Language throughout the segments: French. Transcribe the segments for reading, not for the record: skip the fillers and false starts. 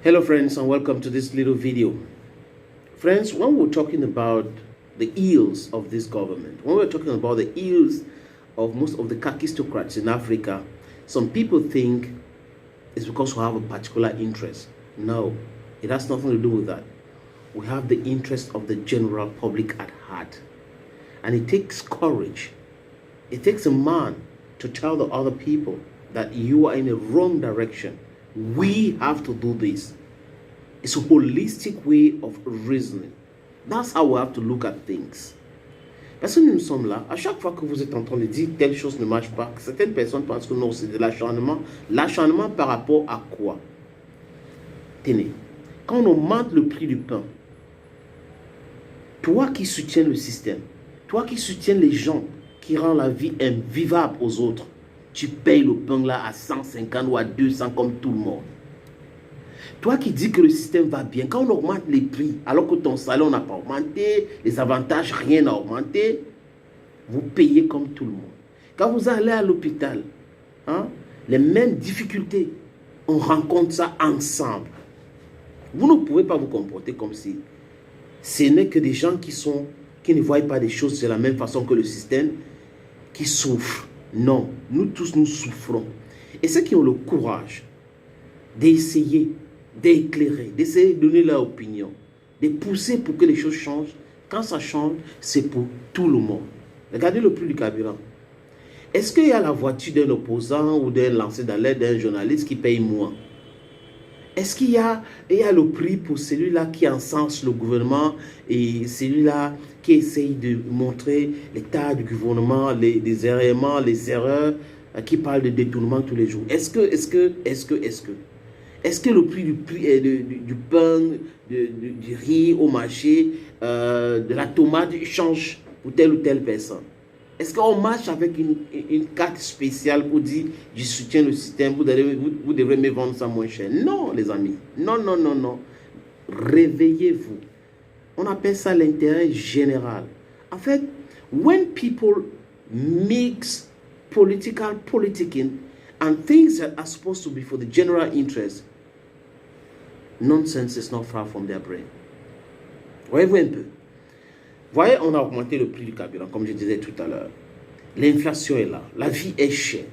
Hello friends, and welcome to this little video. Friends, when we're talking about the ills of this government, when we're talking about the ills of most of the kakistocrats in Africa, some people think it's because we have a particular interest. No, it has nothing to do with that. We have the interest of the general public at heart. And it takes courage. It takes a man to tell the other people that you are in a wrong direction. We have to do this. It's a holistic way of reasoning. That's how we have to look at things. Parce que nous sommes là, à chaque fois que vous êtes en train de dire telle chose ne marche pas, certaines personnes pensent que non, c'est de l'acharnement. L'acharnement par rapport à quoi? Tenez, quand on augmente le prix du pain, toi qui soutiens le système, toi qui soutiens les gens qui rendent la vie invivable aux autres, tu payes le pain là à 150 ou à 200 comme tout le monde. Toi qui dis que le système va bien, quand on augmente les prix, alors que ton salaire n'a pas augmenté, les avantages, rien n'a augmenté, vous payez comme tout le monde. Quand vous allez à l'hôpital, les mêmes difficultés, on rencontre ça ensemble. Vous ne pouvez pas vous comporter comme si ce n'est que des gens qui ne voient pas des choses de la même façon que le système, qui souffrent. Non, nous tous nous souffrons. Et ceux qui ont le courage d'essayer, d'éclairer, d'essayer de donner leur opinion, de pousser pour que les choses changent, quand ça change, c'est pour tout le monde. Regardez le prix du carburant. Est-ce qu'il y a la voiture d'un opposant ou d'un lanceur d'alerte, d'un journaliste qui paye moins? Est-ce qu'il y a le prix pour celui-là qui encense le gouvernement et celui-là qui essaye de montrer l'état du gouvernement, les errements, les erreurs, qui parle de détournement tous les jours? Est-ce que le prix du pain, du riz au marché, de la tomate change pour telle ou telle personne? Est-ce qu'on marche avec une carte spéciale pour dire « je soutiens le système, vous devrez me vendre ça moins cher ». Non, les amis. Non, non, non, non. Réveillez-vous. On appelle ça l'intérêt général. En fait, when people mix politicking and things that are supposed to be for the general interest, nonsense is not far from their brain. Voyez-vous un peu? Voyez, on a augmenté le prix du carburant, comme je disais tout à l'heure. L'inflation est là, la vie est chère.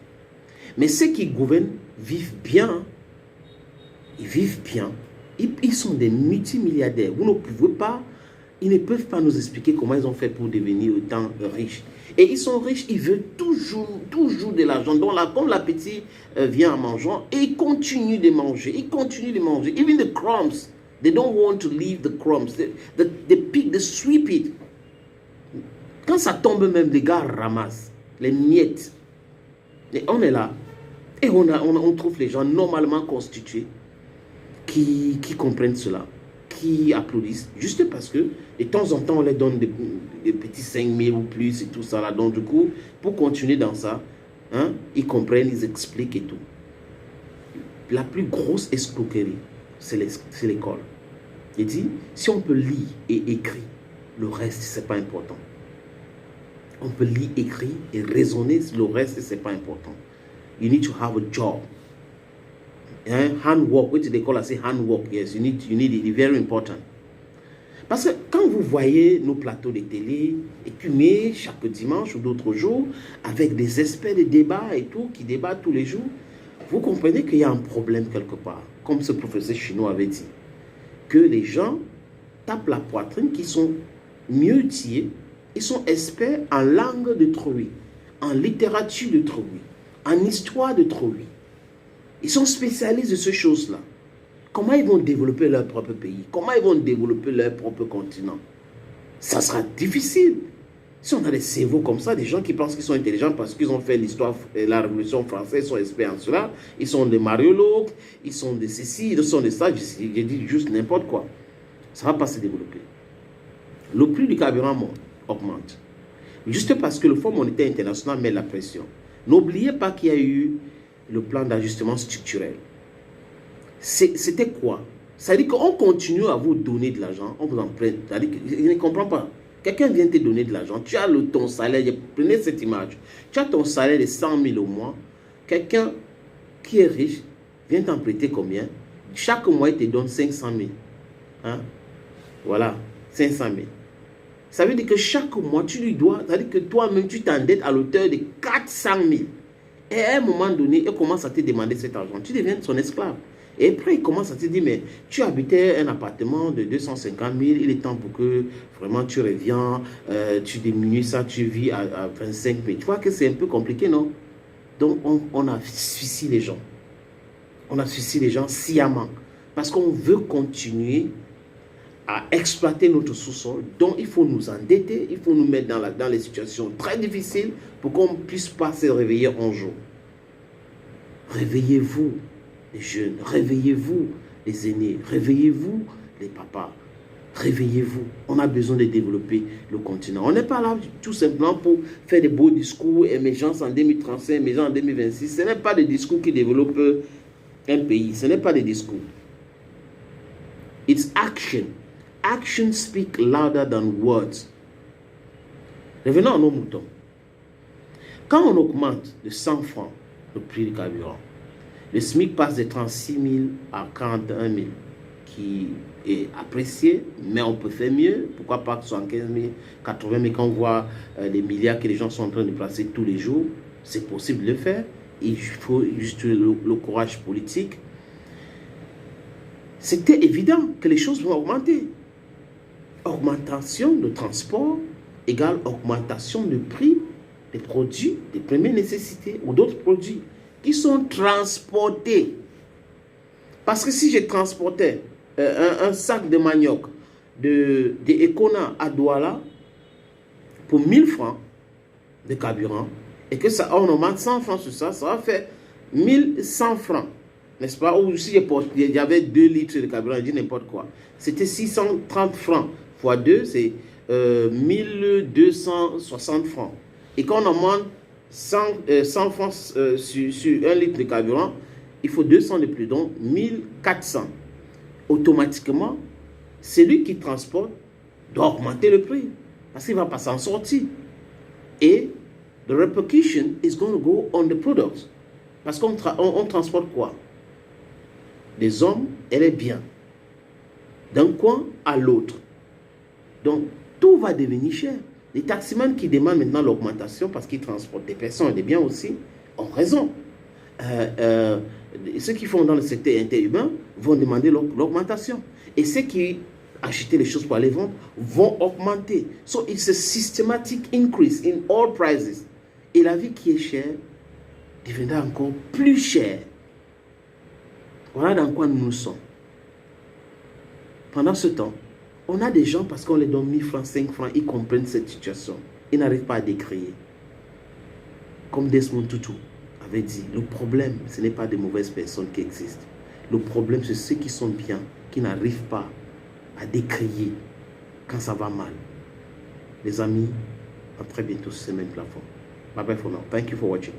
Mais ceux qui gouvernent vivent bien. Ils vivent bien. Ils sont des multimilliardaires. Vous ne pouvez pas, ils ne peuvent pas nous expliquer comment ils ont fait pour devenir autant riches. Et ils sont riches, ils veulent toujours de l'argent. Donc là, comme l'appétit vient en mangeant, et ils continuent de manger. Ils continuent de manger. Even the crumbs, they don't want to leave the crumbs. They pick, they sweep it. Quand ça tombe même, les gars ramassent les miettes. Et on est là. Et on trouve les gens normalement constitués qui comprennent cela, qui applaudissent, juste parce que de temps en temps, on leur donne des petits 5 000 ou plus et tout ça là. Donc du coup, pour continuer dans ça, ils comprennent, ils expliquent et tout. La plus grosse escroquerie, c'est l'école. Il dit, si on peut lire et écrire, le reste, c'est pas important. On peut lire, écrire et raisonner, le reste, c'est pas important. You need to have a job. Handwork, what they call it, handwork, yes, you need it, it's very important. Parce que quand vous voyez nos plateaux de télé écumés chaque dimanche ou d'autres jours, avec des experts de débat et tout, qui débattent tous les jours, vous comprenez qu'il y a un problème quelque part, comme ce professeur chinois avait dit, que les gens tapent la poitrine, qui sont mieux outillés, ils sont experts en langue d'autrui, en littérature d'autrui, en histoire d'autrui. Ils sont spécialistes de ces choses-là. Comment ils vont développer leur propre pays? Comment ils vont développer leur propre continent? Ça sera difficile. Si on a des cerveaux comme ça, des gens qui pensent qu'ils sont intelligents parce qu'ils ont fait l'histoire, la Révolution française, ils sont experts en cela, ils sont des mariologues, ils sont de ceci, ils sont de ça, je dis juste n'importe quoi. Ça ne va pas se développer. Le prix du carburant augmente. Juste parce que le Fonds monétaire international met la pression. N'oubliez pas qu'il y a eu le plan d'ajustement structurel. C'était quoi? Ça veut dire qu'on continue à vous donner de l'argent, on vous en prête. Je ne comprends pas. Quelqu'un vient te donner de l'argent, tu as ton salaire, prenez cette image, tu as ton salaire de 100 000 au mois, quelqu'un qui est riche vient t'en prêter combien? chaque mois, il te donne 500 000. Hein? Voilà, 500 000. Ça veut dire que chaque mois, tu lui dois, ça veut dire que toi-même, tu t'endettes à l'auteur de 400 000. Et à un moment donné, il commence à te demander cet argent. Tu deviens son esclave. Et après, il commence à te dire, mais tu habitais un appartement de 250 000, il est temps pour que vraiment tu reviens, tu diminues ça, tu vis à 25 000. Tu vois que c'est un peu compliqué, non? Donc, on a suicidé les gens. On a suicidé les gens sciemment. Parce qu'on veut continuer à exploiter notre sous-sol. Donc, il faut nous endetter, il faut nous mettre dans les situations très difficiles pour qu'on ne puisse pas se réveiller un jour. Réveillez-vous, les jeunes. Réveillez-vous, les aînés. Réveillez-vous, les papas. Réveillez-vous. On a besoin de développer le continent. On n'est pas là tout simplement pour faire des beaux discours, émergence en 2035, émergence en 2026. Ce n'est pas des discours qui développent un pays. Ce n'est pas des discours. It's action. Action speak louder than words. Revenons à nos moutons. Quand on augmente de 100 francs le prix du carburant, le SMIC passe de 36 000 à 41 000, qui est apprécié, mais on peut faire mieux. Pourquoi pas 75 000, 80 000, quand on voit les milliards que les gens sont en train de placer tous les jours, c'est possible de le faire. Il faut juste le courage politique. C'était évident que les choses vont augmenter. Augmentation de transport égale augmentation de prix des produits de première nécessité ou d'autres produits qui sont transportés. Parce que si je transportais un sac de manioc de Econa à Douala pour 1000 francs de carburant et que ça on augmente 100 francs sur ça, ça va faire 1100 francs. N'est-ce pas? Ou si il y avait 2 litres de carburant, je dis n'importe quoi. C'était 630 francs fois 2, c'est 1260 francs. Et quand on augmente 100 francs sur 1 litre de carburant, il faut 200 de plus, donc 1400. Automatiquement, celui qui transporte doit augmenter le prix parce qu'il ne va pas s'en sortir. Et the repercussion is going to go on the products. Parce qu'on transporte quoi? Des hommes et les biens. D'un coin à l'autre. Donc, tout va devenir cher. Les taximans qui demandent maintenant l'augmentation parce qu'ils transportent des personnes et des biens aussi ont raison. Ceux qui font dans le secteur interurbain vont demander l'augmentation. Et ceux qui achètent les choses pour aller vendre vont augmenter. So, it's a systematic increase in all prices. Et la vie qui est chère deviendra encore plus chère. Voilà dans quoi nous sommes. Pendant ce temps, on a des gens, parce qu'on les donne 1000 francs, 5 francs, ils comprennent cette situation. Ils n'arrivent pas à décrier. Comme Desmond Tutu avait dit, le problème, ce n'est pas des mauvaises personnes qui existent. Le problème, c'est ceux qui sont bien, qui n'arrivent pas à décrier quand ça va mal. Les amis, à très bientôt sur cette même plateforme. Bye bye for now. Thank you for watching.